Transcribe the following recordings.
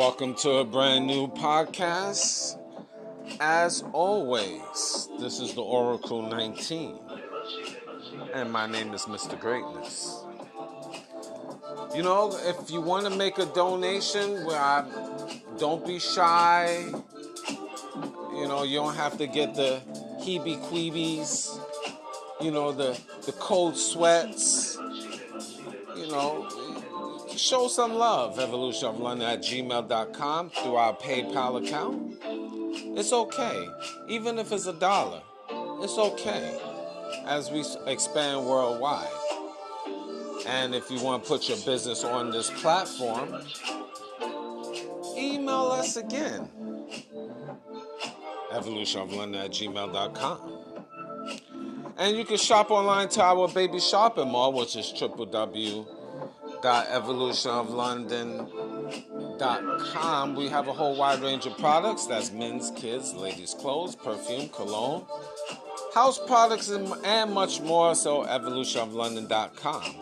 welcome to a brand new podcast. As always, this is the Oracle 19, and my name is Mr. Greatness. You know, if you want to make a donation, don't be shy. You know, you don't have to get the heebie-queebies, you know, the cold sweats, you know. Show some love, evolutionoflondon@gmail.com through our PayPal account. It's okay. Even if it's $1, it's okay as we expand worldwide. And if you want to put your business on this platform, email us again, evolutionoflondon@gmail.com. And you can shop online to our baby shopping mall, which is www.evolutionoflondon.com. We have a whole wide range of products. That's men's, kids, ladies' clothes, perfume, cologne, house products, and much more. So evolutionoflondon.com.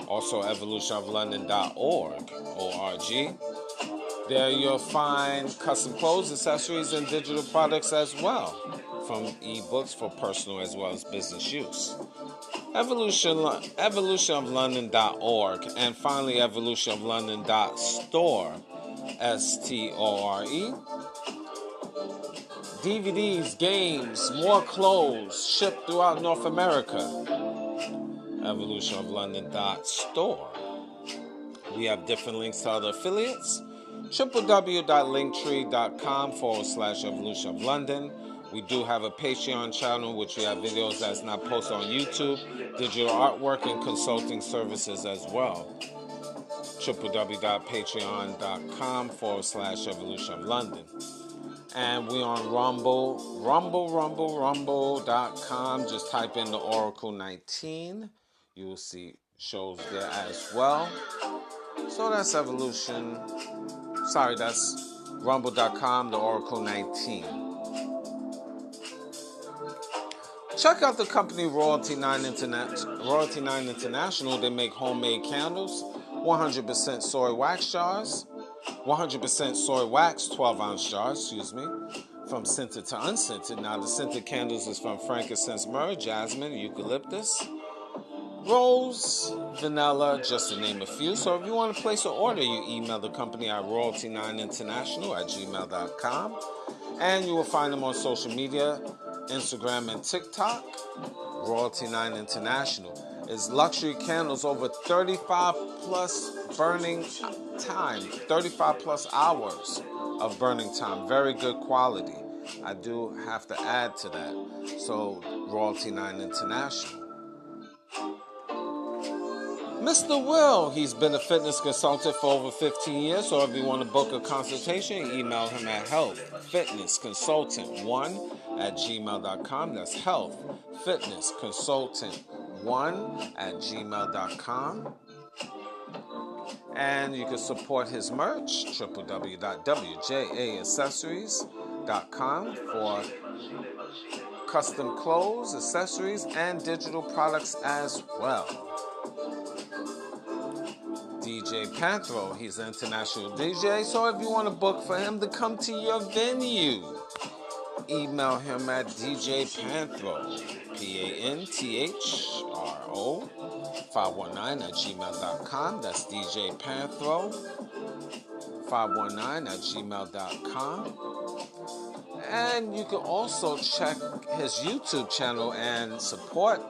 Also evolutionoflondon.org. O-R-G. There you'll find custom clothes, accessories, and digital products as well, from ebooks for personal as well as business use. Evolutionoflondon.org, and finally evolutionoflondon.store, S-T-O-R-E. DVDs, games, more clothes shipped throughout North America. Evolutionoflondon.store. We have different links to other affiliates. www.linktree.com/evolutionoflondon. We do have a Patreon channel, which we have videos that's not posted on YouTube, digital artwork, and consulting services as well. www.patreon.com/evolutionoflondon. And we on rumble.com. Just type in the Oracle 19. You will see shows there as well. So that's Evolution. That's rumble.com, the Oracle 19. Check out the company Royalty 9 International. They make homemade candles, 100% soy wax jars, 100% soy wax 12-ounce jars, from scented to unscented. Now, the scented candles is from frankincense, myrrh, jasmine, eucalyptus, rose, vanilla, just to name a few. So if you want to place an order, you email the company at royalty9international@gmail.com. And you will find them on social media, Instagram and TikTok. Royalty 9 International is luxury candles over 35 plus burning time, 35 plus hours of burning time. Very good quality. I do have to add to that. So Royalty 9 International. Mr. Will, he's been a fitness consultant for over 15 years, so if you want to book a consultation, email him at healthfitnessconsultant1@gmail.com. That's healthfitnessconsultant1@gmail.com. And you can support his merch, www.wjaaccessories.com, for custom clothes, accessories, and digital products as well. DJ Panthro, he's an international DJ, so if you want to book for him to come to your venue, email him at djpanthro, PANTHRO, 519@gmail.com. That's DJ Panthro, 519@gmail.com. And you can also check his YouTube channel and support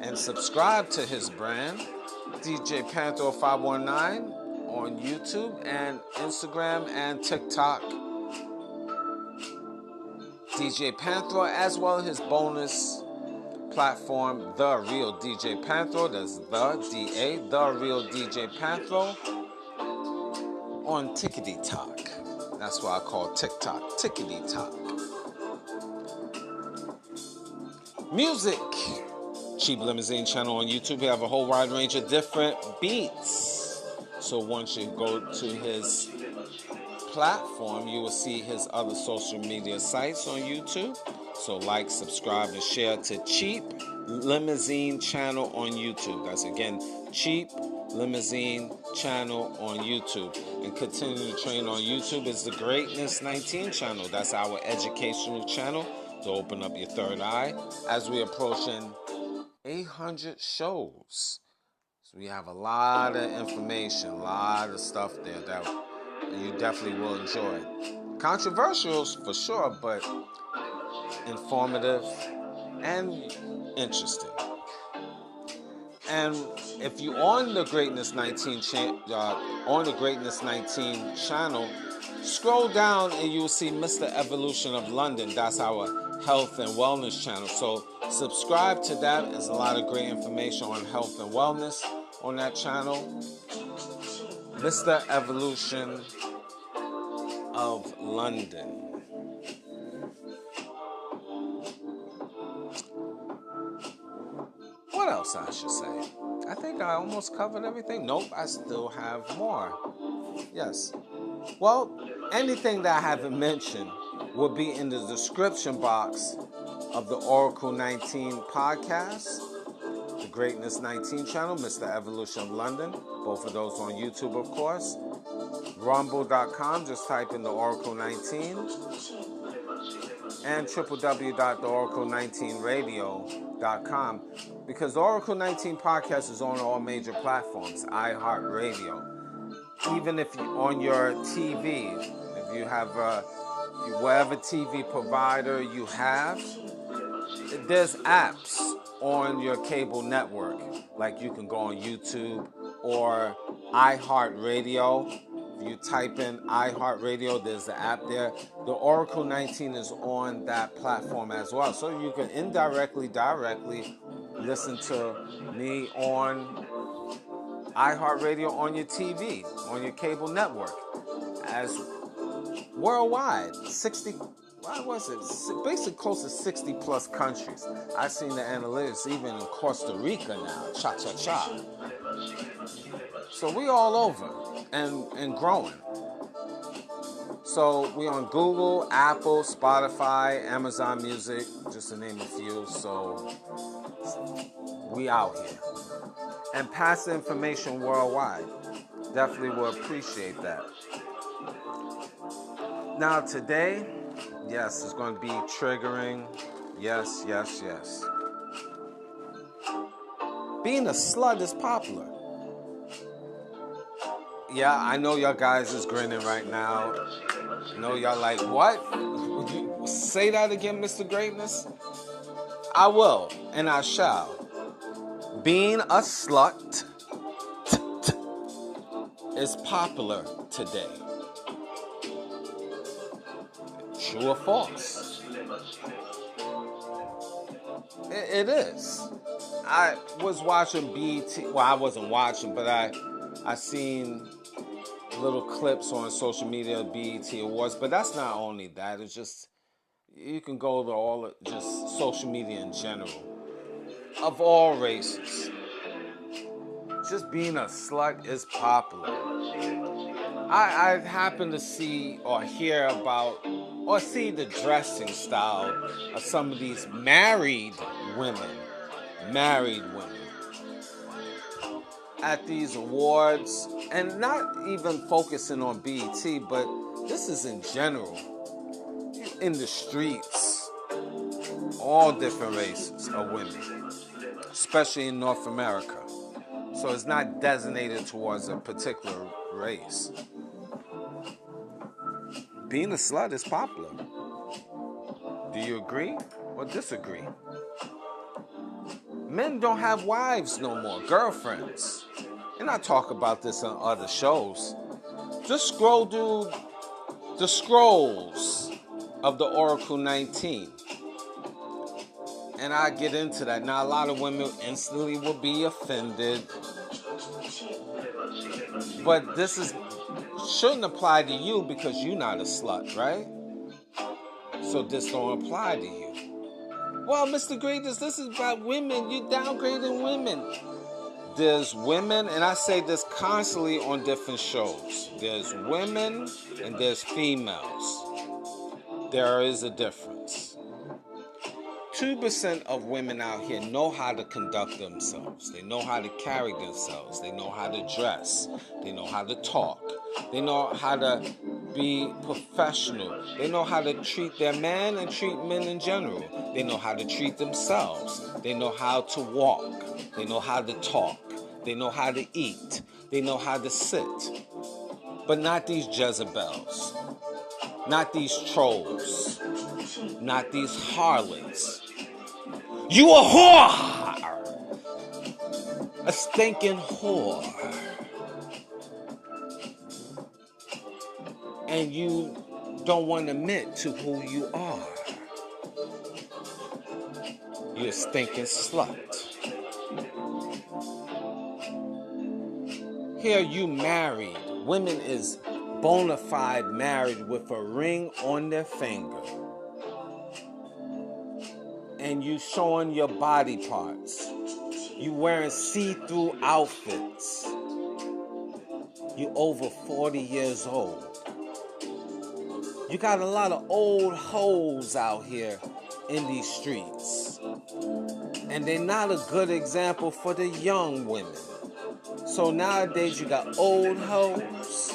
and subscribe to his brand, DJ Panthro 519, on YouTube and Instagram and TikTok. DJ Panthro, as well as his bonus platform, The Real DJ Panthro. That's The Real DJ Panthro, on Tickety Talk. That's what I call TikTok, Tickety Talk. Music. Cheap Limousine channel on YouTube. We have a whole wide range of different beats. So once you go to his platform, you will see his other social media sites on YouTube. So like, subscribe, and share to Cheap Limousine channel on YouTube. That's again Cheap Limousine channel on YouTube. And continue to train on YouTube is the Greatness 19 channel. That's our educational channel to open up your third eye as we approaching 800 shows. So we have a lot of information, a lot of stuff there that you definitely will enjoy. Controversials for sure, but informative and interesting. And if you're on the Greatness 19 channel, scroll down and you'll see Mr. Evolution of London. That's our health and wellness channel. So subscribe to that. There's a lot of great information on health and wellness on that channel. Mr. Evolution of London. What else I should say? I think I almost covered everything. Nope, I still have more. Yes. Well, anything that I haven't mentioned will be in the description box of the Oracle 19 podcast, the Greatness 19 channel, Mr. Evolution of London. Both of those on YouTube, of course. Rumble.com, just type in the Oracle 19. And www.theoracle19radio.com, because the Oracle 19 podcast is on all major platforms, iHeartRadio. Even if you're on your TV, if you have whatever TV provider you have, there's apps on your cable network. Like you can go on YouTube or iHeartRadio. If you type in iHeartRadio, there's the app there. The Oracle 19 is on that platform as well. So you can directly listen to me on iHeartRadio on your TV, on your cable network. As worldwide, 60, what was it? Basically close to 60 plus countries. I've seen the analytics even in Costa Rica now. Cha-cha-cha. So we all over and growing. So we on Google, Apple, Spotify, Amazon Music, just to name a few. So we out here. And pass the information worldwide. Definitely will appreciate that. Now today, yes, it's going to be triggering. Yes. Being a slut is popular. Yeah, I know y'all guys is grinning right now. I know y'all like, what? Would you say that again, Mr. Greatness? I will, and I shall. Being a slut is popular today. True or false? It is. I was watching BET. Well, I wasn't watching, but I seen little clips on social media of BET Awards. But that's not only that. It's just, you can go to just social media in general. Of all races. Just being a slut is popular. I happen to see or hear about or see the dressing style of some of these married women at these awards, and not even focusing on BET, but this is in general, in the streets, all different races of women, especially in North America. So it's not designated towards a particular race. Being a slut is popular. Do you agree or disagree? Men don't have wives no more, girlfriends. And I talk about this on other shows. Just scroll through the scrolls of the Oracle 19. And I get into that. Now, a lot of women instantly will be offended. But this shouldn't apply to you because you're not a slut, right? So this don't apply to you. Well, Mr. Greatness, this is about women. You're downgrading women. There's women, and I say this constantly on different shows. There's women and there's females. There is a difference. 2% of women out here know how to conduct themselves. They know how to carry themselves. They know how to dress. They know how to talk. They know how to be professional. They know how to treat their man and treat men in general. They know how to treat themselves. They know how to walk. They know how to talk. They know how to eat. They know how to sit. But not these Jezebels. Not these trolls. Not these harlots. You a whore! A stinking whore. And you don't want to admit to who you are. You're a stinking slut. Here you married. Women is bona fide married with a ring on their finger. And you showing your body parts. You wearing see-through outfits. You over 40 years old. You got a lot of old hoes out here in these streets. And they're not a good example for the young women. So nowadays you got old hoes,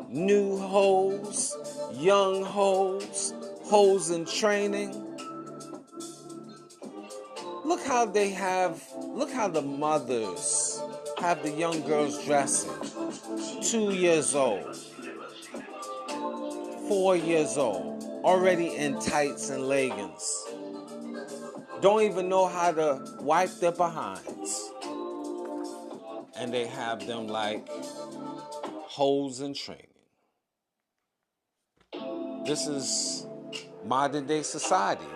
new hoes, young hoes, hoes in training. Look how the mothers have the young girls dressing. 2 years old, 4 years old, already in tights and leggings. Don't even know how to wipe their behinds. And they have them like hoes in training. This is modern day society.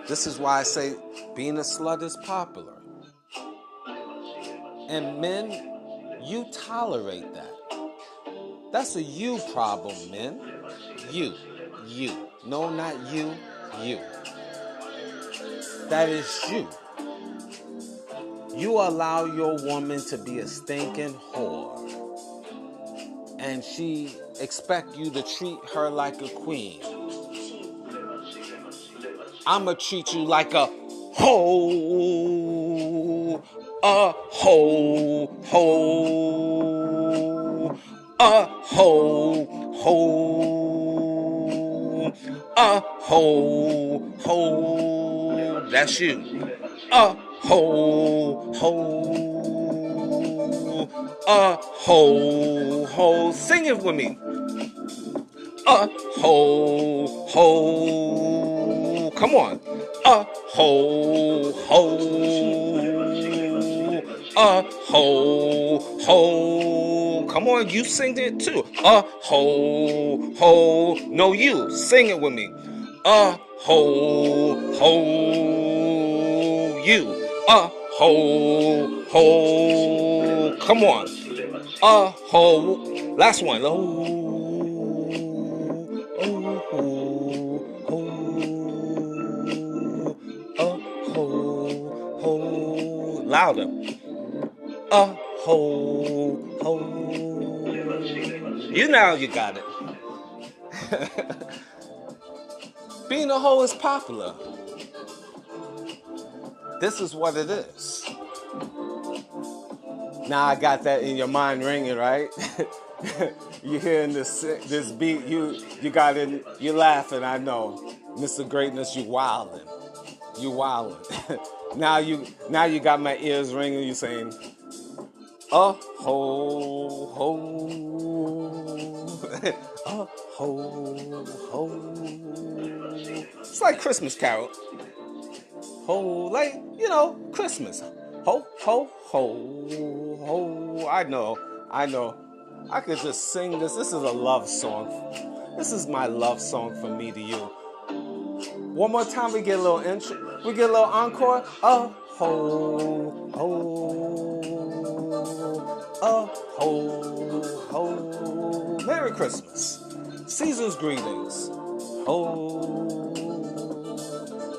This is why I say being a slut is popular. And men, you tolerate that. That's a you problem, men. You. No, not you. That is you. You allow your woman to be a stinking whore. And she expect you to treat her like a queen. I'ma treat you like a hoe. A hoe. A hoe. A hoe. That's you. A hoe. A hoe. Sing it with me. A hoe. Come on. A hoe. A hoe. Come on, you sing it too. A hoe. No, you sing it with me. A hoe. You. A hoe. Come on. A hoe. Last one. Louder. A hoe. You know you got it. Being a hoe is popular. This is what it is. Now I got that in your mind ringing, right? You hearing this beat, you got it, you laughing, I know. Mr. Greatness, you wildin'. Now you got my ears ringing, you saying, a ho. A ho. It's like Christmas carol. Like, Christmas. Ho. I know. I could just sing this. This is a love song. This is my love song from me to you. One more time, we get a little intro. We get a little encore. A ho. A ho. Merry Christmas. Season's greetings. Ho.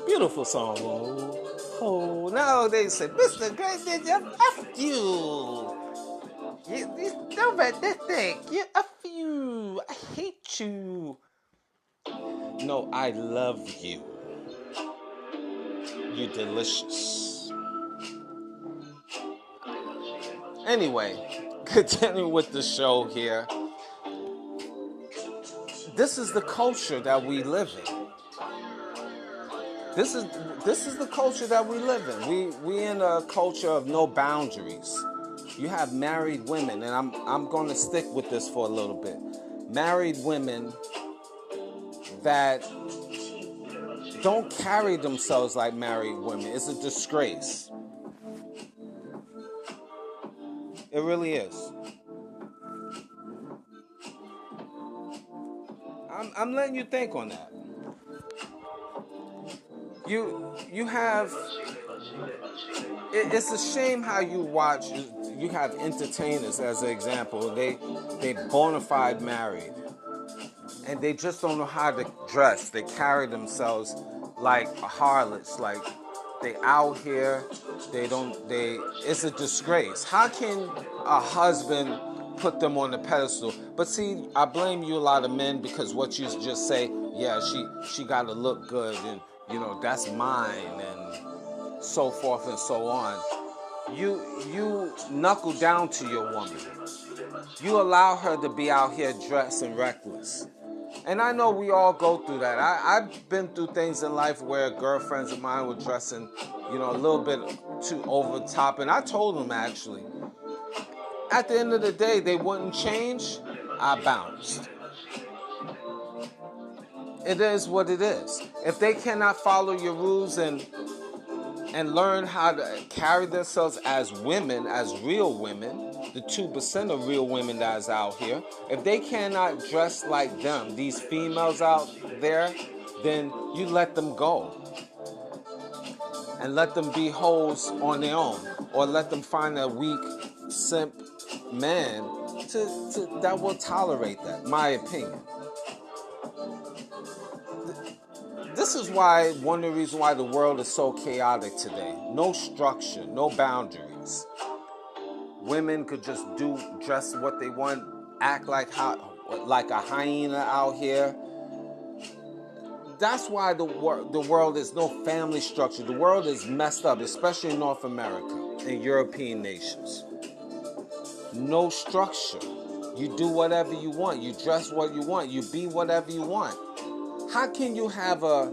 Beautiful song. Oh, now they say, Mr. Greatness, F you. You don't let this thing. You F you. I hate you. No, I love you. You delicious. Anyway, continuing with the show here. This is the culture that we live in. This is the culture that we live in. We in a culture of no boundaries. You have married women, and I'm going to stick with this for a little bit. Married women that don't carry themselves like married women. It's a disgrace. It really is. I'm letting you think on that. You have. It's a shame how you watch. You have entertainers as an example. They bona fide married, and they just don't know how to dress. They carry themselves like harlots. Like they out here. It's a disgrace. How can a husband put them on the pedestal? But see, I blame you a lot of men because what you just say, yeah, she got to look good and that's mine and so forth and so on. You knuckle down to your woman. You allow her to be out here dressing reckless. And I know we all go through that. I've been through things in life where girlfriends of mine were dressing, a little bit too over the top. And I told them actually, at the end of the day, they wouldn't change. I bounced. It is what it is. If they cannot follow your rules and learn how to carry themselves as women, as real women, the 2% of real women that is out here, if they cannot dress like them, these females out there, then you let them go. And let them be hoes on their own. Or let them find a weak, simp man that will tolerate that, my opinion. This is one of the reasons why the world is so chaotic today. No structure, no boundaries. Women could just dress what they want, act like a hyena out here. That's why the world is no family structure. The world is messed up, especially in North America and European nations. No structure. You do whatever you want. You dress what you want. You be whatever you want. How can you have a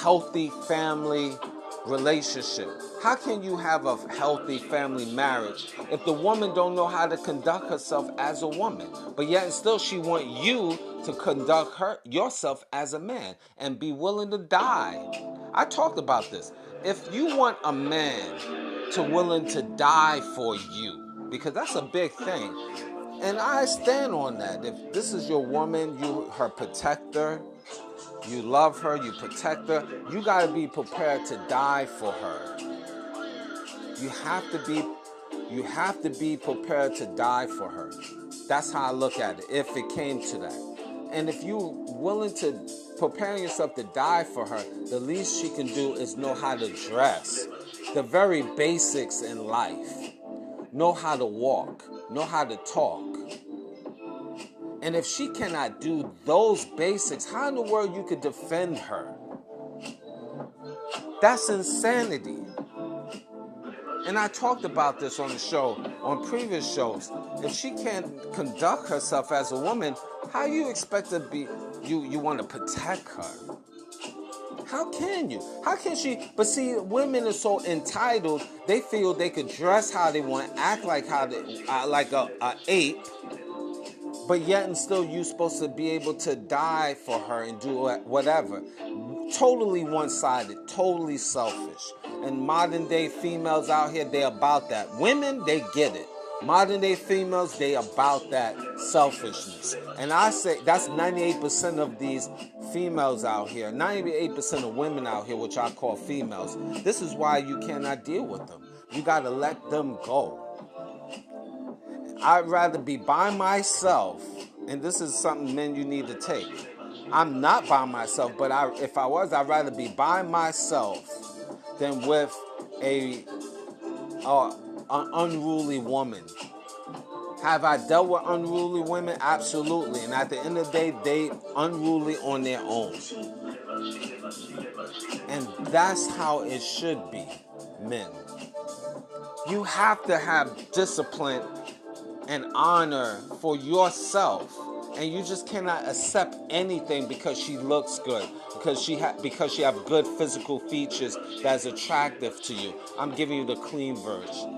healthy family relationship? How can you have a healthy family marriage if the woman don't know how to conduct herself as a woman, but yet and still she want you to conduct yourself as a man and be willing to die? I talked about this. If you want a man to willing to die for you, because that's a big thing, and I stand on that. If this is your woman, you her protector, you love her, you protect her, you got to be prepared to die for her. You have to be prepared to die for her. That's how I look at it, if it came to that. And if you're willing to prepare yourself to die for her, the least she can do is know how to dress. The very basics in life. Know how to walk. Know how to talk. And if she cannot do those basics, how in the world you could defend her? That's insanity. And I talked about this on the show, on previous shows. If she can't conduct herself as a woman, how you expect to be, you want to protect her? How can you? How can she? But see, women are so entitled, they feel they could dress how they want, act like like a ape, but yet and still you're supposed to be able to die for her and do whatever. Totally one-sided, totally selfish. And modern day females out here, they about that. Women, they get it. Modern day females, they about that selfishness. And I say that's 98% of these females out here, 98% of women out here, which I call females. This is why you cannot deal with them. You got to let them go. I'd rather be by myself, and this is something men you need to take. I'm not by myself, but if I was, I'd rather be by myself than with an unruly woman. Have I dealt with unruly women? Absolutely. And at the end of the day, they unruly on their own. And that's how it should be, men. You have to have discipline and honor for yourself, and you just cannot accept anything because she looks good, because she have good physical features that's attractive to you. I'm giving you the clean version.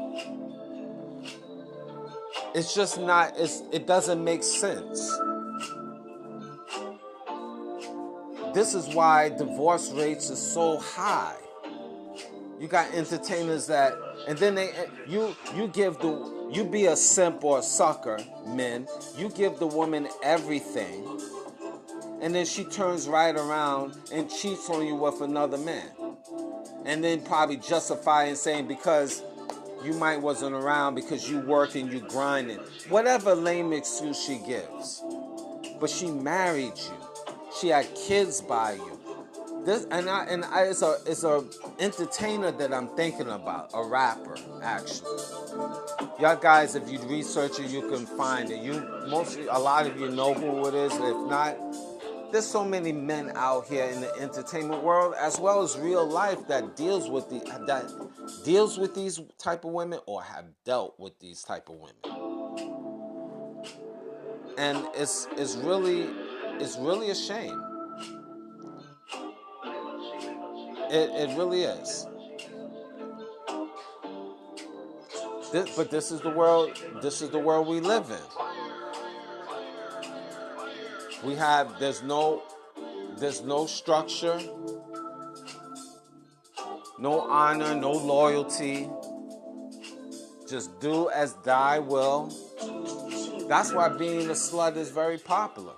It's just not. It doesn't make sense. This is why divorce rates is so high. You got entertainers that, and then you be a simp or a sucker, men. You give the woman everything, and then she turns right around and cheats on you with another man, and then probably justifying saying because you might wasn't around because you working, you grinding, whatever lame excuse she gives. But she married you. She had kids by you. This it's a entertainer that I'm thinking about, a rapper actually. Y'all guys, if you research it, you can find it. A lot of you know who it is. If not, there's so many men out here in the entertainment world, as well as real life, that deals with these type of women or have dealt with these type of women, and it's really a shame. It really is. But this is the world. This is the world we live in. There's no structure, no honor, no loyalty. Just do as thy will. That's why being a slut is very popular.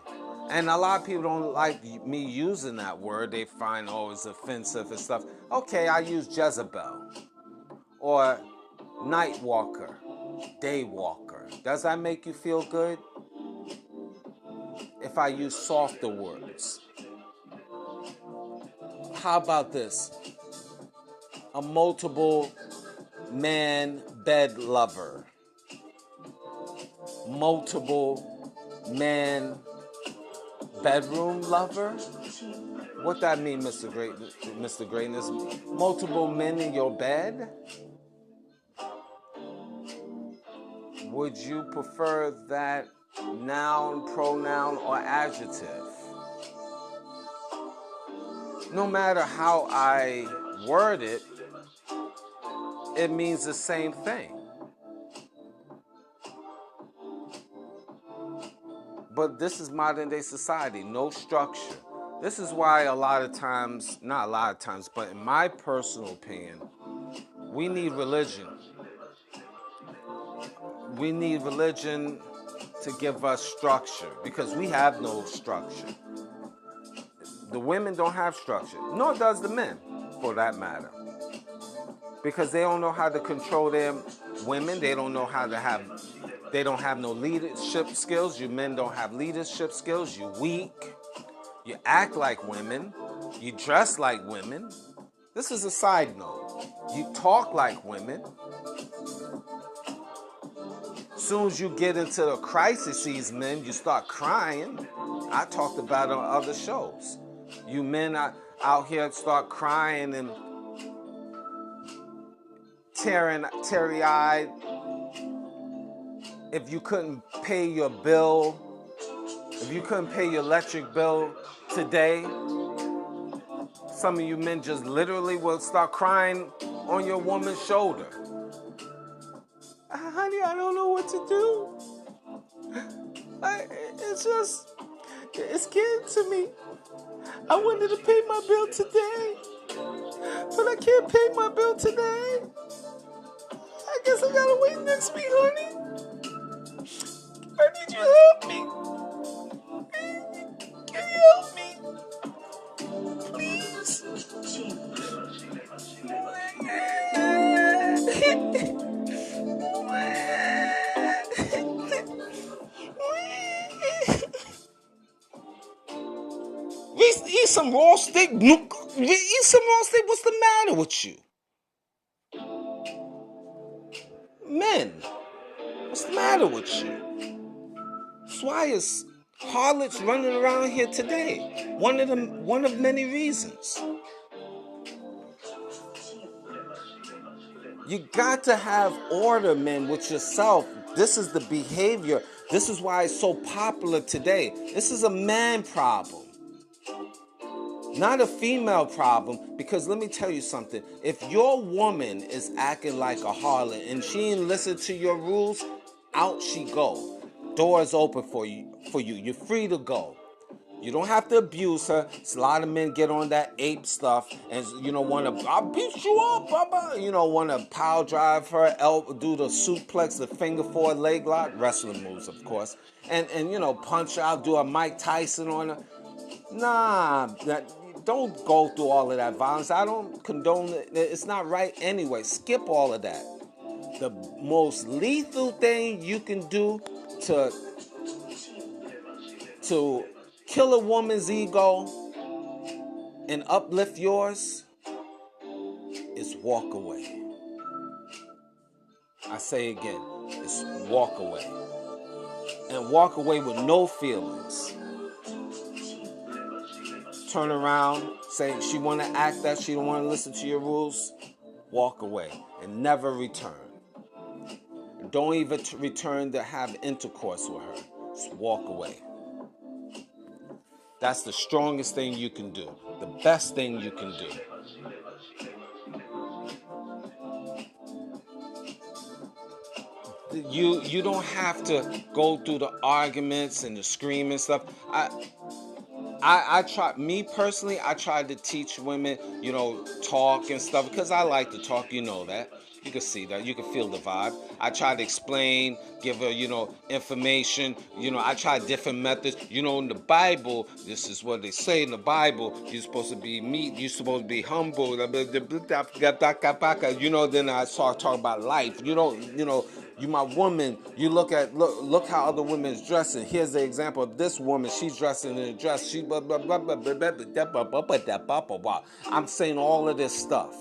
And a lot of people don't like me using that word. They find, it's offensive and stuff. Okay, I use Jezebel. Or night walker, day walker. Does that make you feel good? If I use softer words. How about this? A multiple man bed lover. Multiple man bedroom lover? What that mean, Mr. Greatness? Multiple men in your bed? Would you prefer that noun, pronoun, or adjective? No matter how I word it, it means the same thing. But this is modern day society, no structure. This is why not a lot of times, but in my personal opinion, we need religion. We need religion to give us structure because we have no structure. The women don't have structure, nor does the men, for that matter. Because they don't know how to control their women. They don't have no leadership skills. You men don't have leadership skills. You're weak. You act like women. You dress like women. This is a side note. You talk like women. Soon as you get into the crises, men, you start crying. I talked about it on other shows. You men out here start crying and teary-eyed. If you couldn't pay your bill, if you couldn't pay your electric bill today, some of you men just literally will start crying on your woman's shoulder. Honey, I don't know what to do. It's getting to me. I wanted to pay my bill today, but I can't pay my bill today. I guess I gotta wait next week, honey. I need you to help me. Can you help me? Please. Eat some raw steak. Eat some raw steak. What's the matter with you? Men, what's the matter with you? That's why it's harlots running around here today. One of many reasons. You got to have order, men, with yourself. This is the behavior. This is why it's so popular today. This is a man problem, not a female problem. Because let me tell you something. If your woman is acting like a harlot and she ain't listen to your rules, out she go. Doors open for you. You're free to go. You don't have to abuse her. A lot of men get on that ape stuff and, want to, I'll beat you up, Bubba. Want to power drive her, do the suplex, the finger four leg lock, wrestling moves, of course. And punch her out, do a Mike Tyson on her. Nah, don't go through all of that violence. I don't condone it. It's not right anyway. Skip all of that. The most lethal thing you can do to kill a woman's ego and uplift yours is walk away. I say again, it's walk away. And walk away with no feelings. Turn around, say she want to act that she don't want to listen to your rules, walk away and never return. Don't even return to have intercourse with her. Just walk away. That's the strongest thing you can do. The best thing you can do. You don't have to go through the arguments and the screaming stuff. I try, me personally, I tried to teach women, talk and stuff, because I like to talk, that. You can see that. You can feel the vibe. I try to explain, give her, information. I try different methods. In the Bible, this is what they say in the Bible. You're supposed to be meek. You're supposed to be humble. Then I start talking about life. You my woman. You look how other women is dressing. Here's the example of this woman. She's dressing in a dress. She blah, blah, blah, blah, blah, blah, blah, blah, blah. I'm saying all of this stuff.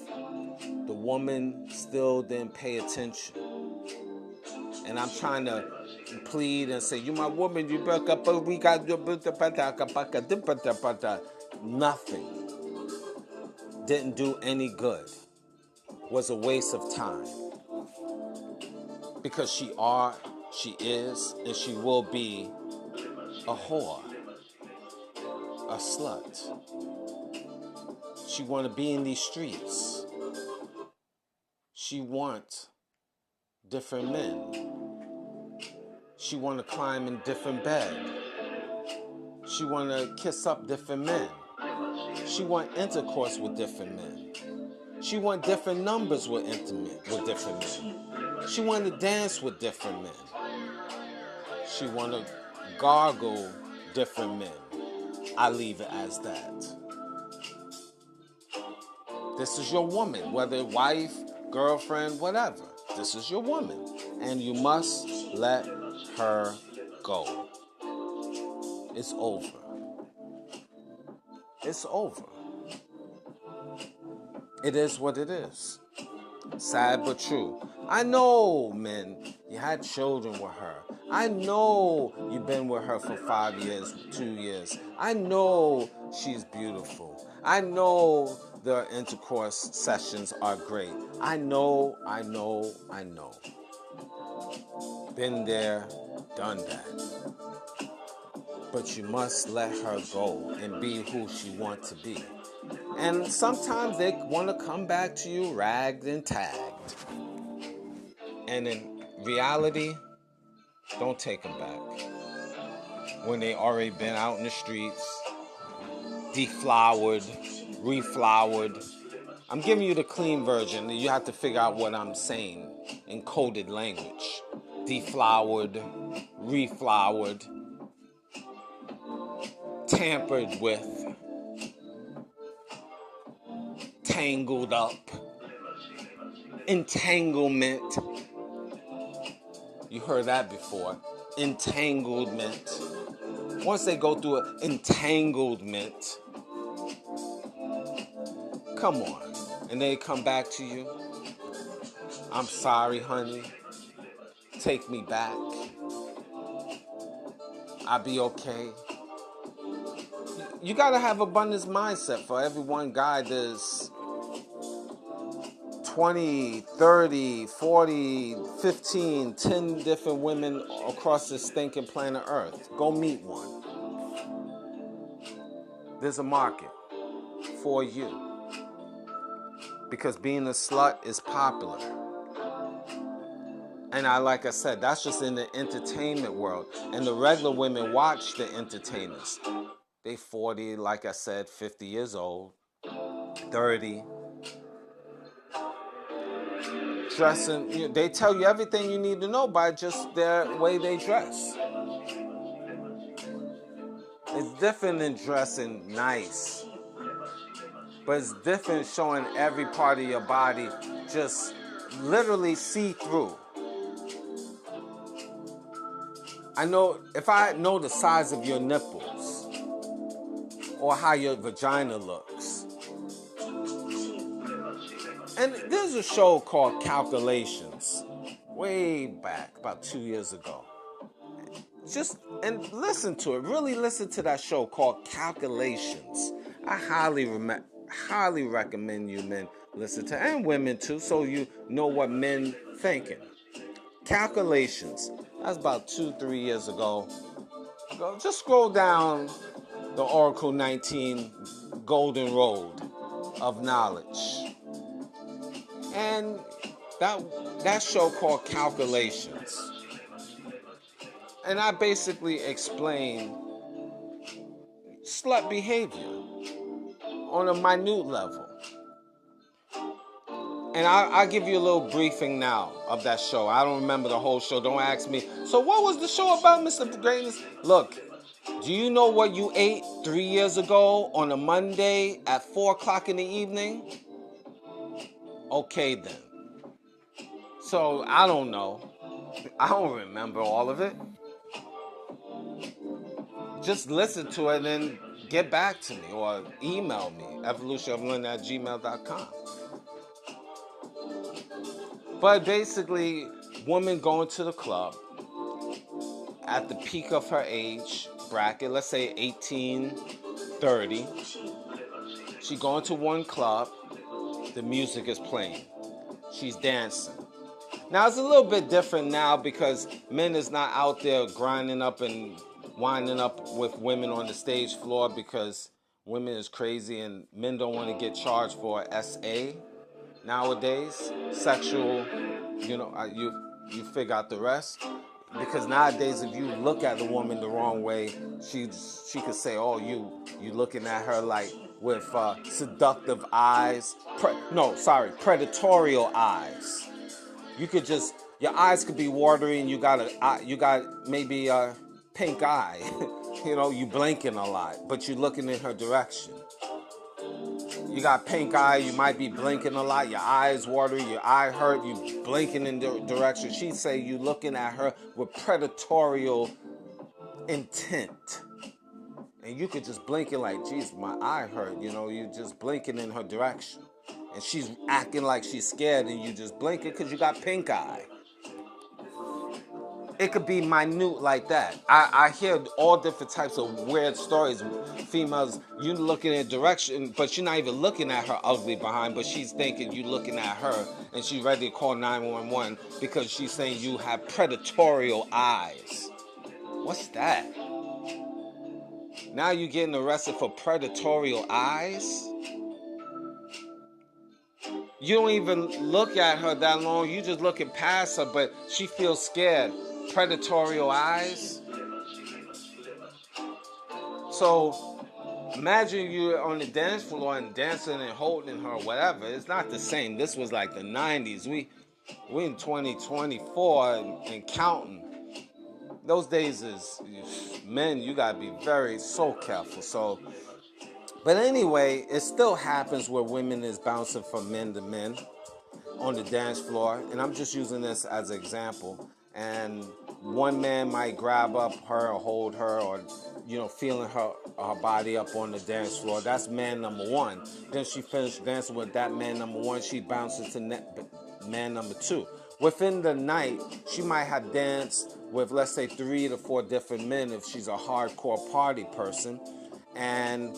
The woman still didn't pay attention. And I'm trying to plead and say, you my woman, you broke up, we got nothing. Didn't do any good. Was a waste of time. Because she is, and she will be a whore, a slut. She want to be in these streets. She want different men. She want to climb in different bed. She want to kiss up different men. She want intercourse with different men. She want different numbers with different men. She want to dance with different men. She want to gargle different men. I leave it as that. This is your woman, whether wife, girlfriend, whatever. This is your woman. And you must let her go. It's over. It's over. It is what it is. Sad but true. I know, men, you had children with her. I know you've been with her for 5 years, 2 years. I know she's beautiful. I know the intercourse sessions are great. I know. Been there, done that. But you must let her go and be who she wants to be. And sometimes they want to come back to you ragged and tagged. And in reality, don't take them back. When they already been out in the streets, deflowered, reflowered. I'm giving you the clean version. You have to figure out what I'm saying in coded language. Deflowered, reflowered, tampered with, tangled up, entanglement. You heard that before. Entanglement. Once they go through an entanglement, come on, and they come back to you. I'm sorry, honey. Take me back. I'll be okay. You gotta have abundance mindset for every one guy that's 20, 30, 40, 15, 10 different women across this stinking planet Earth. Go meet one. There's a market for you. Because being a slut is popular. And like I said, that's just in the entertainment world. And the regular women watch the entertainers. They 40, like I said, 50 years old, 30. Dressing, they tell you everything you need to know by just their way they dress. It's different than dressing nice. But it's different showing every part of your body just literally see through. If I know the size of your nipples or how your vagina looks. And there's a show called Calculations way back, about 2 years ago. And listen to it. Really listen to that show called Calculations. I highly recommend you men listen to, and women too, so you know what men thinking. Calculations. That's about 2-3 years ago. Just scroll down the Oracle 19 Golden Road of Knowledge. And that show called Calculations. And I basically explain slut behavior on a minute level. And I'll give you a little briefing now of that show. I don't remember the whole show. Don't ask me. So what was the show about, Mr. Greatness? Look, do you know what you ate 3 years ago on a Monday at 4 o'clock in the evening? Okay, then. So, I don't know. I don't remember all of it. Just listen to it and then get back to me or email me, evolutionoflondon@gmail.com. But basically, woman going to the club at the peak of her age bracket, let's say 18, 30. She going to one club, the music is playing. She's dancing. Now, it's a little bit different now because men is not out there grinding up and winding up with women on the stage floor because women is crazy and men don't want to get charged for SA nowadays. Sexual, you figure out the rest. Because nowadays, if you look at the woman the wrong way, she could say, "Oh, you looking at her like with seductive eyes." Predatorial eyes. You could your eyes could be watery, and you got maybe a pink eye. You blinking a lot, but you looking in her direction. You got pink eye, you might be blinking a lot, your eyes watery, your eye hurt, you blinking in the direction. She'd say you looking at her with predatorial intent. And you could just blinking like, geez, my eye hurt, you just blinking in her direction. And she's acting like she's scared and you just blinking because you got pink eye. It could be minute like that. I hear all different types of weird stories. Females, you looking in a direction, but you're not even looking at her ugly behind, but she's thinking you looking at her, and she's ready to call 911 because she's saying you have predatorial eyes. What's that? Now you're getting arrested for predatorial eyes? You don't even look at her that long. You just looking past her, but she feels scared. Predatorial eyes. So imagine you're on the dance floor and dancing and holding her, whatever. It's not the same. This was like the 90s. We in 2024 and counting. Those days is men. You gotta be so careful. So. But anyway, it still happens where women is bouncing from men to men on the dance floor. And I'm just using this as an example. And one man might grab up her or hold her or, feeling her body up on the dance floor. That's man number one. Then she finished dancing with that man number one. She bounces to man number two. Within the night, she might have danced with, let's say, 3 to 4 different men if she's a hardcore party person. And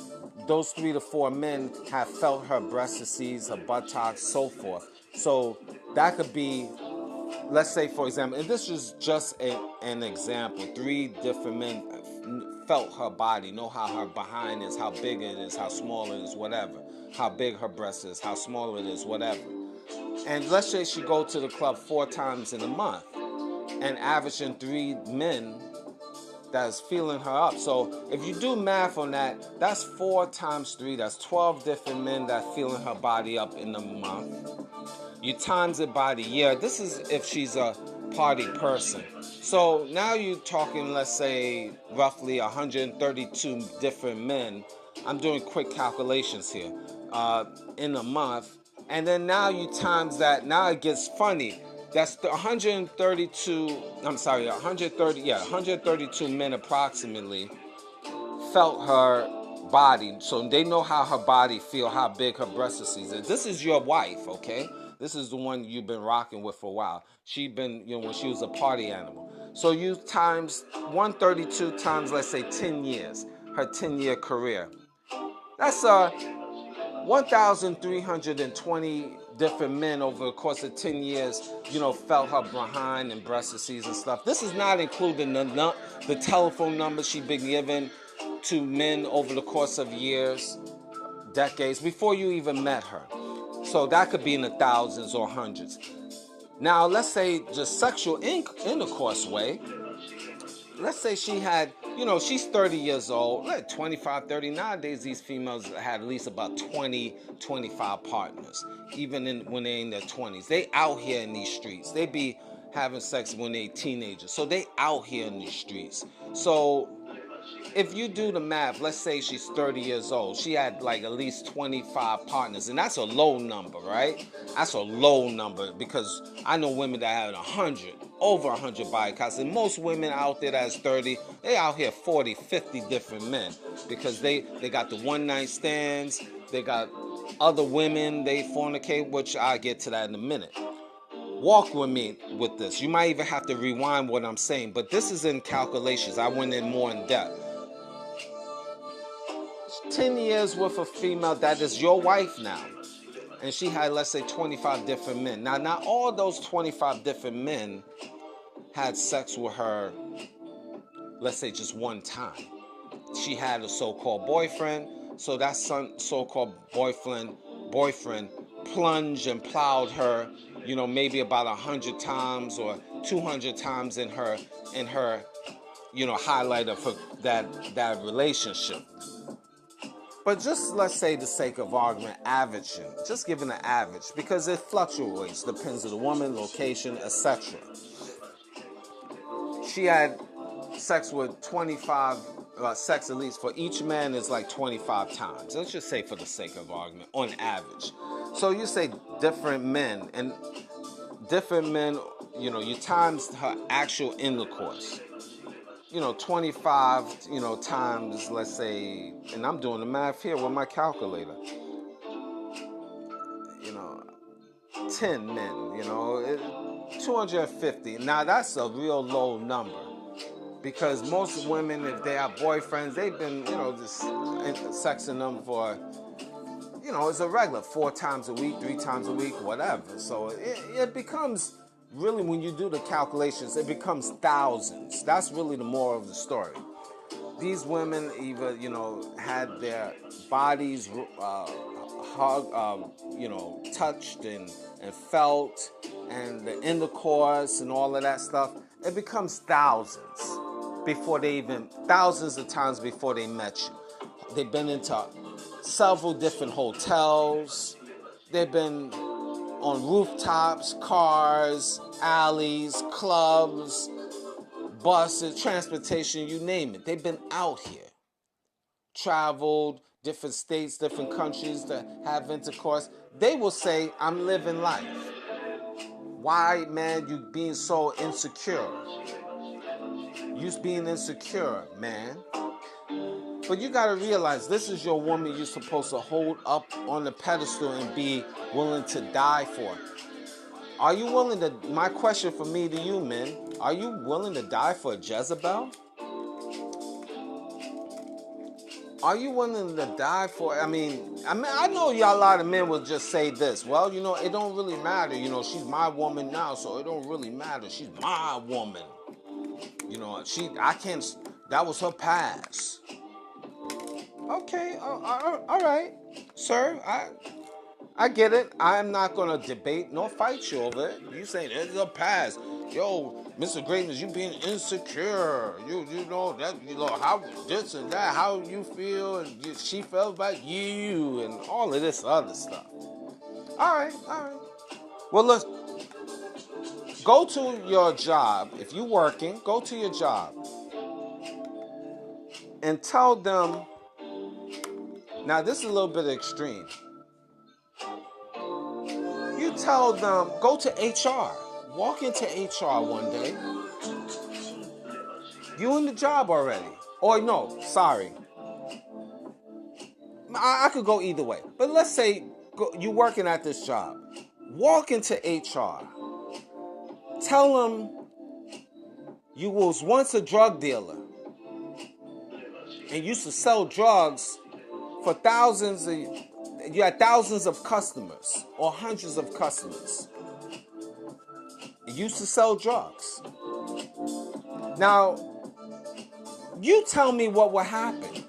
those 3 to 4 men have felt her breastises, her buttocks, so forth. So that could be, let's say, for example, and this is just an example. 3 different men felt her body, know how her behind is, how big it is, how small it is, whatever. How big her breast is, how small it is, whatever. And let's say she go to the club 4 times in a month and averaging 3 men that's feeling her up. So if you do math on that, that's 4 times 3. That's 12 different men that feeling her body up in a month. You times it by the year. This is if she's a party person. So now you're talking, let's say, roughly 132 different men. I'm doing quick calculations here. In a month. And then now you times that. Now it gets funny. That's 132 men approximately felt her body. So they know how her body feel, how big her breast is. This is your wife, okay? This is the one you've been rocking with for a while. She been, when she was a party animal. So you times 132 times, let's say 10 years, her 10-year career. That's 1,320 different men over the course of 10 years, felt her behind and breast disease and stuff. This is not including the telephone numbers she's been given to men over the course of years, decades, before you even met her. So that could be in the thousands or hundreds. Now, let's say just sexual intercourse way. Let's say she had, she's 30 years old, like 25, 30. Nowadays, these females had at least about 20, 25 partners, even when they're in their 20s. They out here in these streets. They be having sex when they teenagers. So they out here in these streets. So if you do the math, let's say she's 30 years old. She had like at least 25 partners. And that's a low number, right? That's a low number because I know women that have 100, over 100 body counts. And most women out there that's 30, they out here 40, 50 different men because they got the one-night stands. They got other women they fornicate, which I'll get to that in a minute. Walk with me with this. You might even have to rewind what I'm saying, but this is in calculations. I went in more in depth. 10 years with a female that is your wife now. And she had, let's say, 25 different men. Now, not all those 25 different men had sex with her, let's say, just one time. She had a so-called boyfriend. So that so-called boyfriend plunged and plowed her, maybe about 100 times or 200 times in her highlight of that relationship. But just, let's say, the sake of argument, averaging, just giving an average, because it fluctuates, depends on the woman, location, etc. She had sex with 25, sex at least for each man is like 25 times. Let's just say for the sake of argument, on average. So you say different men, and different men, you times her actual intercourse. 25, times, let's say, and I'm doing the math here with my calculator. 10 men, 250. Now, that's a real low number because most women, if they have boyfriends, they've been, just sexing them for, it's a regular 4 times a week, 3 times a week, whatever. So it becomes... Really, when you do the calculations, it becomes thousands. That's really the moral of the story. These women either, had their bodies touched and felt, and the intercourse and all of that stuff. It becomes thousands thousands of times before they met you. They've been into several different hotels. They've been on rooftops, cars, alleys, clubs, buses, transportation, you name it. They've been out here. Traveled, different states, different countries to have intercourse. They will say, I'm living life. Why, man, you being so insecure? You being insecure, man. But you got to realize this is your woman you're supposed to hold up on the pedestal and be willing to die for. Are you willing to, my question for me to you, men, are you willing to die for a Jezebel? Are you willing to die for it? I know y'all, a lot of men will just say this. Well, it don't really matter. She's my woman now, so it don't really matter. She's my woman. I can't. That was her past. Okay, all right, sir. I get it. I'm not gonna debate nor fight you over it. You saying it's a past. Yo, Mr. Greatness, you being insecure. You know that how this and that, how you feel, and she felt about you, and all of this other stuff. All right. Well, let's go to your job. If you're working, go to your job and tell them. Now, this is a little bit extreme. You tell them, go to HR. Walk into HR one day. You in the job already. Or no, sorry. I could go either way. But let's say you working at this job. Walk into HR. Tell them you was once a drug dealer and used to sell drugs for you had thousands of customers or hundreds of customers. You used to sell drugs. Now, you tell me what would happen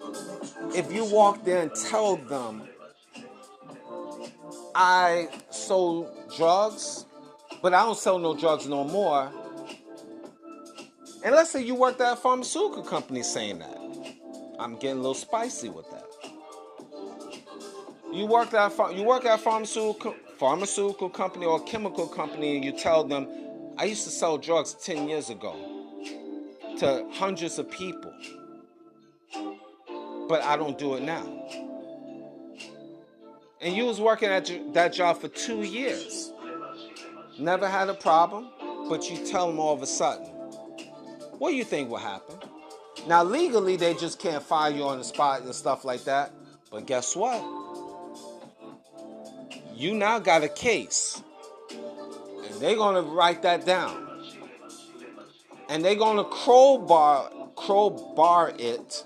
if you walk there and tell them, I sold drugs, but I don't sell no drugs no more. And let's say you worked at a pharmaceutical company saying that. I'm getting a little spicy with that. You work at a pharmaceutical company or a chemical company, and you tell them, I used to sell drugs 10 years ago to hundreds of people, but I don't do it now. And you was working at that job for 2 years. Never had a problem, but you tell them all of a sudden. What do you think will happen? Now, legally, they just can't fire you on the spot and stuff like that. But guess what? You now got a case. And they're going to write that down. And they're going to crowbar it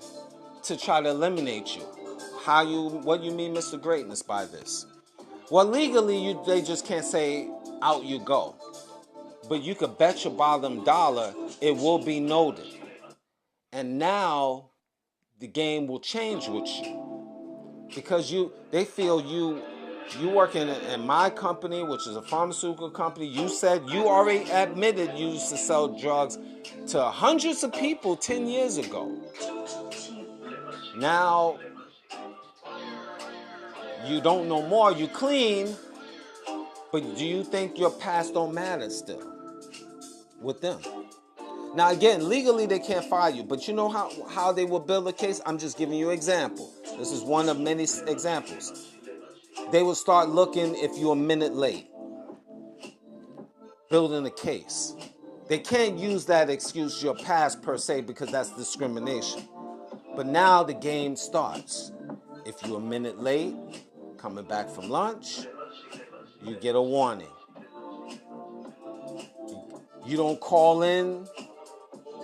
to try to eliminate you. What do you mean, Mr. Greatness, by this? Well, legally, they just can't say, out you go. But you could bet your bottom dollar it will be noted. And now the game will change with you. Because they feel you working in my company, which is a pharmaceutical company. You said you already admitted you used to sell drugs to hundreds of people 10 years ago. Now, you don't know more, you clean, but do you think your past don't matter still with them? Now, again, legally they can't fire you, but you know how they will build a case? I'm just giving you an example. This is one of many examples. They will start looking if you're a minute late, building a case. They can't use that excuse, your past per se, because that's discrimination. But now the game starts. If you're a minute late, coming back from lunch, you get a warning. You don't call in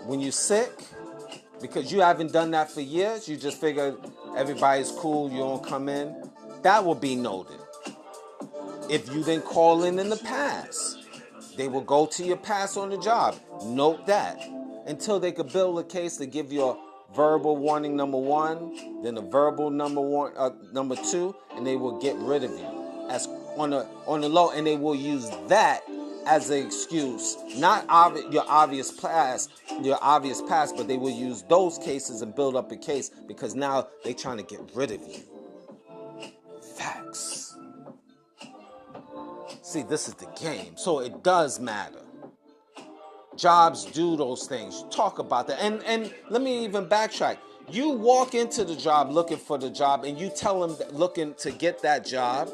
when you're sick, because you haven't done that for years. You just figure everybody's cool, you don't come in. That will be noted. If you didn't call in the past, they will go to your past on the job. Note that. Until they could build a case to give you a verbal warning number 1, then a verbal number 2, and they will get rid of you as on the low, and they will use that as an excuse, not your obvious past, but they will use those cases and build up a case because now they're trying to get rid of you. Facts. See, this is the game, so it does matter. Jobs do those things. Talk about that. And let me even backtrack. You walk into the job looking for the job, and you tell them looking to get that job,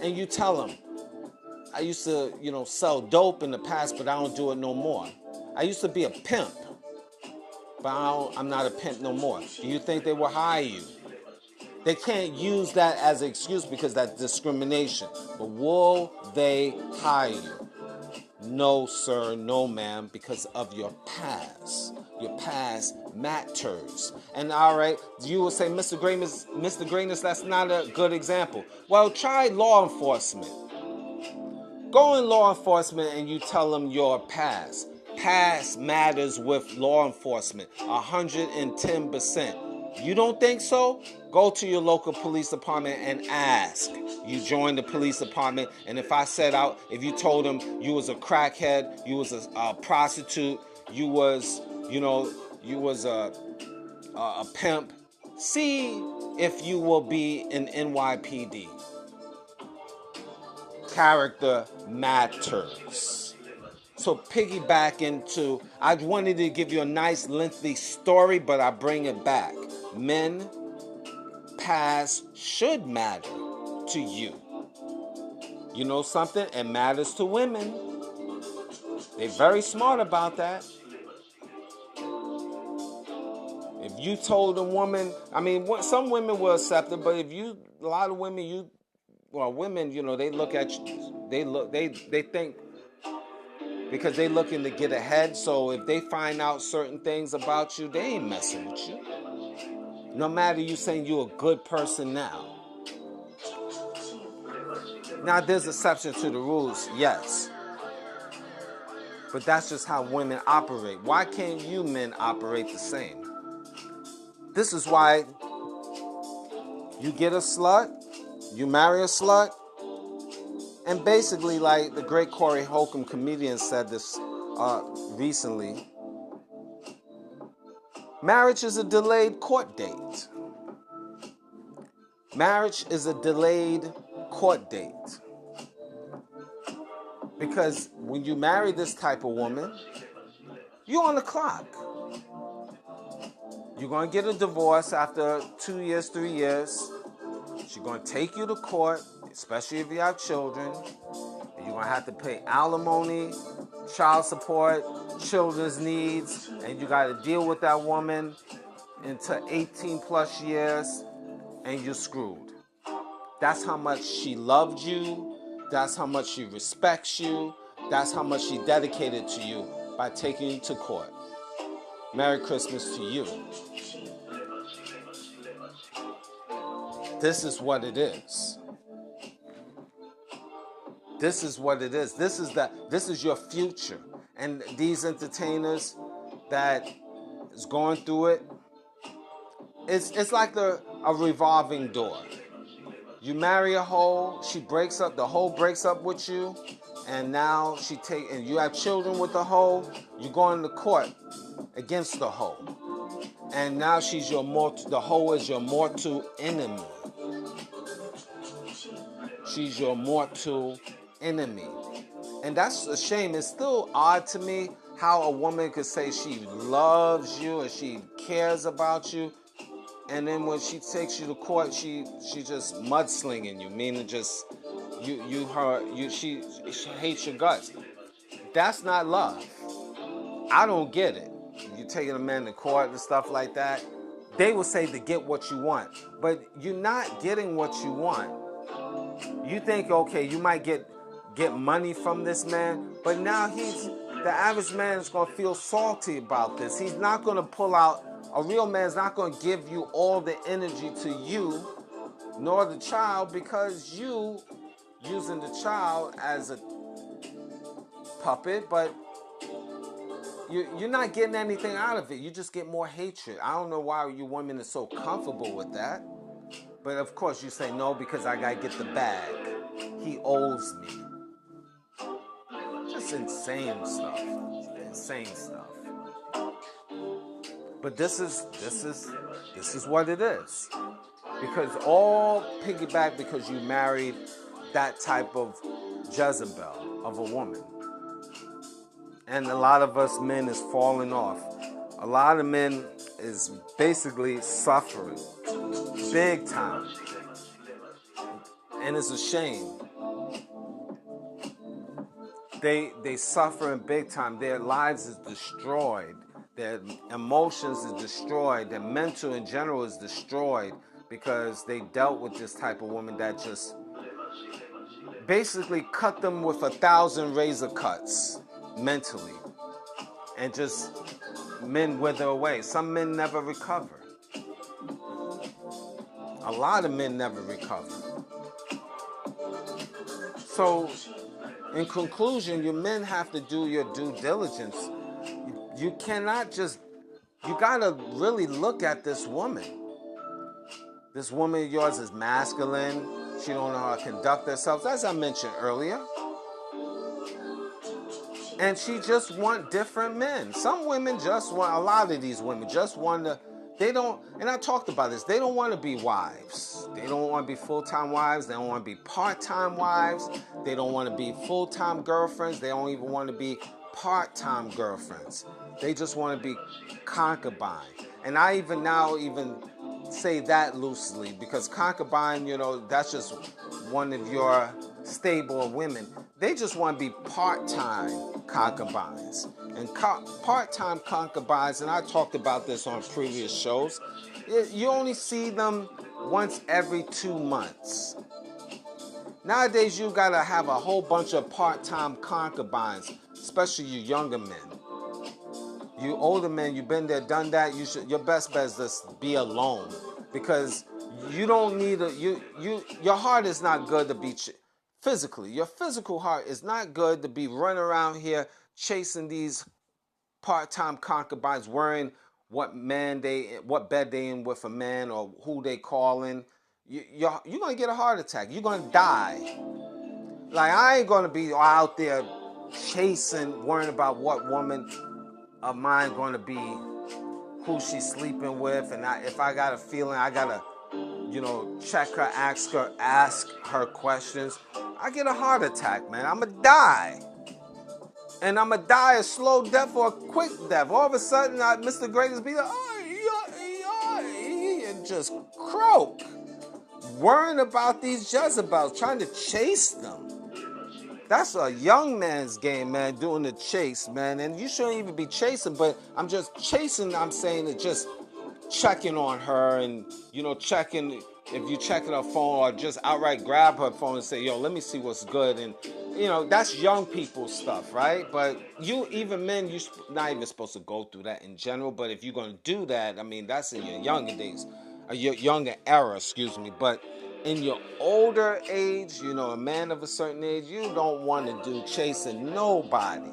and you tell them, I used to, sell dope in the past, but I don't do it no more. I used to be a pimp, but I'm not a pimp no more. Do you think they will hire you? They can't use that as an excuse because that's discrimination. But will they hire you? No, sir, no, ma'am, because of your past. Your past matters. And all right, you will say, Mr. Greatness, that's not a good example. Well, try law enforcement. Go in law enforcement and you tell them your past. Past matters with law enforcement, 110%. You don't think so? Go to your local police department and ask. You join the police department, and if you told them you was a crackhead, you was a prostitute, you was a pimp, see if you will be in NYPD. Character matters. So piggyback into, I wanted to give you a nice lengthy story, but I bring it back. Men, past should matter to you. You know something? It matters to women. They're very smart about that. If you told a woman, some women will accept it, but a lot of women, women, they look at you, they think, because they looking to get ahead. So if they find out certain things about you, they ain't messing with you. No matter you saying you're a good person now. Now there's exceptions to the rules, yes. But that's just how women operate. Why can't you men operate the same? This is why you get a slut, you marry a slut, and basically, like the great Corey Holcomb comedian said this recently, marriage is a delayed court date. Marriage is a delayed court date. Because when you marry this type of woman, you're on the clock. You're going to get a divorce after 2 years, 3 years. She's going to take you to court, especially if you have children. You're going to have to pay alimony, child support, children's needs, and you got to deal with that woman until 18 plus years, and you're screwed. That's how much she loved you. That's how much she respects you. That's how much she dedicated to you by taking you to court. Merry Christmas to you. This is what it is. This is what it is. This is your future. And these entertainers that is going through it, it's like a revolving door. You marry a hoe, the hoe breaks up with you, and now and you have children with the hoe, you go into court against the hoe. And now the hoe is your mortal enemy. She's your mortal enemy. And that's a shame. It's still odd to me how a woman could say she loves you and she cares about you, and then when she takes you to court, she just mudslinging you, meaning just she hates your guts. That's not love. I don't get it. You taking a man to court and stuff like that. They will say to get what you want, but you're not getting what you want. You think, okay, you might get money from this man, but now the average man is going to feel salty about this. He's not going to pull out. A real man's not going to give you all the energy to you, nor the child, because you using the child as a puppet, but you're not getting anything out of it. You just get more hatred. I don't know why you women are so comfortable with that. But of course you say, no, because I got to get the bag. He owes me. Just insane stuff. Insane stuff. But this is what it is. Because all piggyback because you married that type of Jezebel of a woman. And a lot of us men is falling off. A lot of men is basically suffering big time. And it's a shame. They suffering big time. Their lives is destroyed. Their emotions is destroyed. Their mental in general is destroyed because they dealt with this type of woman that just basically cut them with 1,000 razor cuts mentally, and just men wither away. Some men never recover. A lot of men never recover. So, in conclusion, you men have to do your due diligence. You cannot just, you gotta really look at this woman. This woman of yours is masculine. She don't know how to conduct herself, as I mentioned earlier. And she just want different men. Some women just want, a lot of these women just want to, they don't, and I talked about this, they don't want to be wives. They don't want to be full-time wives. They don't want to be part-time wives. They don't want to be full-time girlfriends. They don't even want to be part-time girlfriends. They just want to be concubine. And I even now say that loosely, because concubine, you know, that's just one of your stable of women. They just want to be part-time concubines. And part-time concubines, and I talked about this on previous shows, you only see them once every 2 months. Nowadays, you gotta have a whole bunch of part-time concubines, especially you younger men. You older men, you've been there, done that. Your best bet is just be alone, because you don't need your heart is not good to be physically. Your physical heart is not good to be running around here chasing these part-time concubines, worrying what bed they in with a man or who they calling. You're gonna get a heart attack. You're gonna die. Like, I ain't gonna be out there chasing, worrying about what woman of mine gonna be, who she's sleeping with, and if I got a feeling, I gotta, check her, ask her questions. I get a heart attack, man. I'ma die. And I'ma die a slow death or a quick death. All of a sudden, Mr. Greatest be like, and just croak. Worrying about these Jezebels, trying to chase them. That's a young man's game, man, doing the chase, man. And you shouldn't even be chasing, but I'm just chasing, I'm saying it, just checking on her and, checking, if you checking her phone, or just outright grab her phone and say, yo, let me see what's good. And, that's young people stuff, right? But even men, you're not even supposed to go through that in general. But if you're going to do that, I mean, that's in your younger days, or your younger era, excuse me. But in your older age, a man of a certain age, you don't want to do chasing nobody.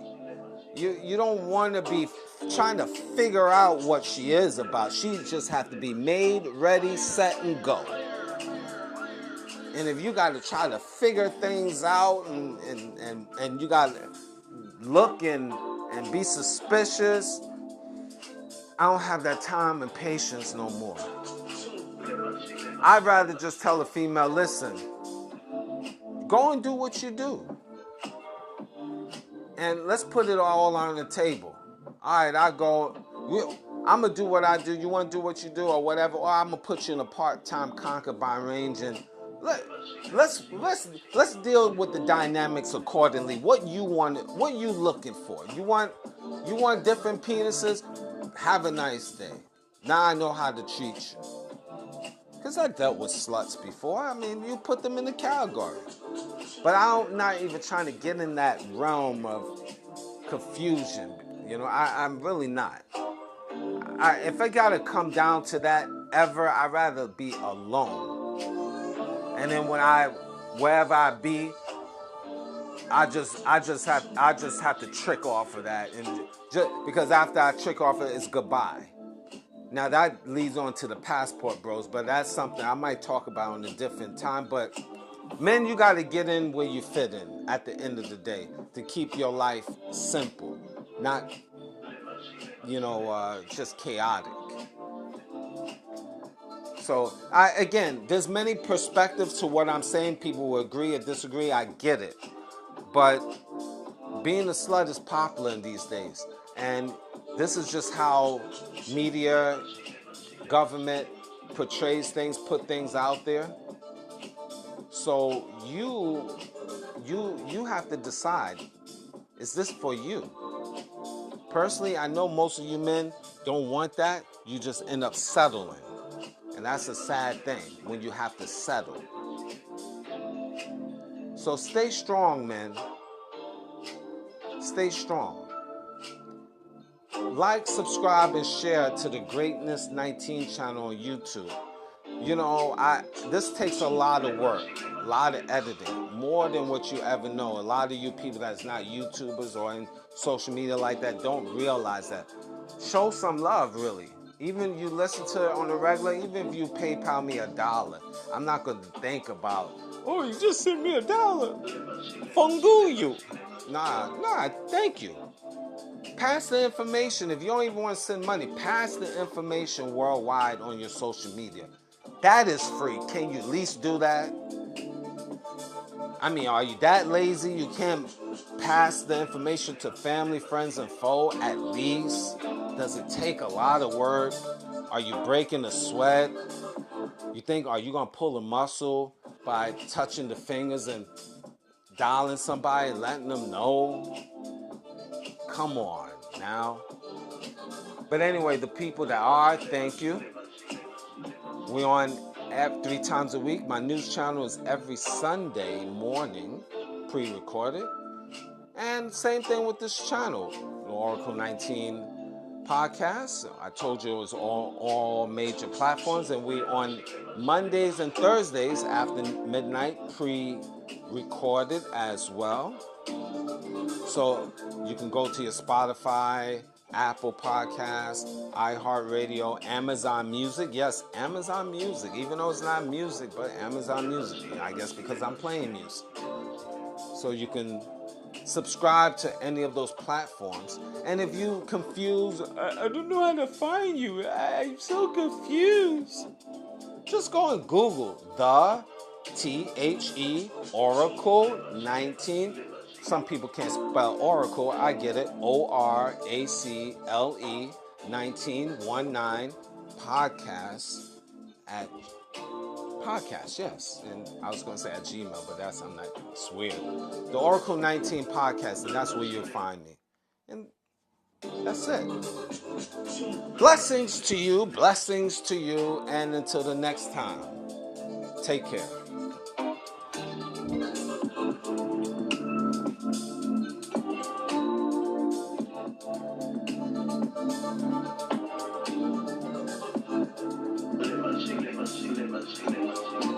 You don't want to be trying to figure out what she is about. She just have to be made, ready, set, and go. And if you got to try to figure things out and you got to look and be suspicious, I don't have that time and patience no more. I'd rather just tell a female, listen, go and do what you do. And let's put it all on the table. All right, I'm going to do what I do. You want to do what you do or whatever, or I'm going to put you in a part-time concubine range, and let's deal with the dynamics accordingly. What you want, what you looking for. You want different penises? Have a nice day. Now I know how to treat you. Because I dealt with sluts before. I mean, you put them in the category. But I'm not even trying to get in that realm of confusion. I'm really not. If I gotta come down to that ever, I'd rather be alone. And then wherever I be, I just have to trick off of that, and just because after I trick off of it, it's goodbye. Now that leads on to the passport bros, but that's something I might talk about in a different time. But men, you got to get in where you fit in at the end of the day to keep your life simple, not, just chaotic. So, again, there's many perspectives to what I'm saying. People will agree or disagree. I get it. But being a slut is popular in these days. And this is just how media, government portrays things, put things out there. So you have to decide, is this for you? Personally, I know most of you men don't want that. You just end up settling. And that's a sad thing when you have to settle. So stay strong, man. Stay strong. Like, subscribe, and share to the Greatness 19 channel on YouTube. You know, this takes a lot of work, a lot of editing, more than what you ever know. A lot of you people that's not YouTubers or in social media like that don't realize that. Show some love, really. Even you listen to it on the regular, even if you PayPal me $1, I'm not going to think about, oh, you just sent me $1. Fungu you. Nah, thank you. Pass the information. If you don't even want to send money, pass the information worldwide on your social media. That is free. Can you at least do that? I mean, are you that lazy you can't pass the information to family, friends, and foe at least? Does it take a lot of work? Are you breaking a sweat? You think, are you going to pull a muscle by touching the fingers and dialing somebody and letting them know? Come on now. But anyway, the people that are, thank you. We're on 3 times a week. My news channel is every Sunday morning, pre-recorded. And same thing with this channel, the Oracle 19 podcast. I told you it was all major platforms. And we're on Mondays and Thursdays after midnight, pre-recorded as well. So you can go to your Spotify, Apple Podcasts, iHeartRadio, Amazon Music. Yes, Amazon Music, even though it's not music, but Amazon Music. I guess because I'm playing music. So you can subscribe to any of those platforms. And if you confused, I don't know how to find you. I'm so confused. Just go and Google the THE Oracle 19. Some people can't spell Oracle. I get it. ORACLE 1919 podcast at podcast, yes. And I was going to say at Gmail, but I'm not weird. The Oracle 19 podcast, and that's where you'll find me. And that's it. Blessings to you, and until the next time, take care. Let's see.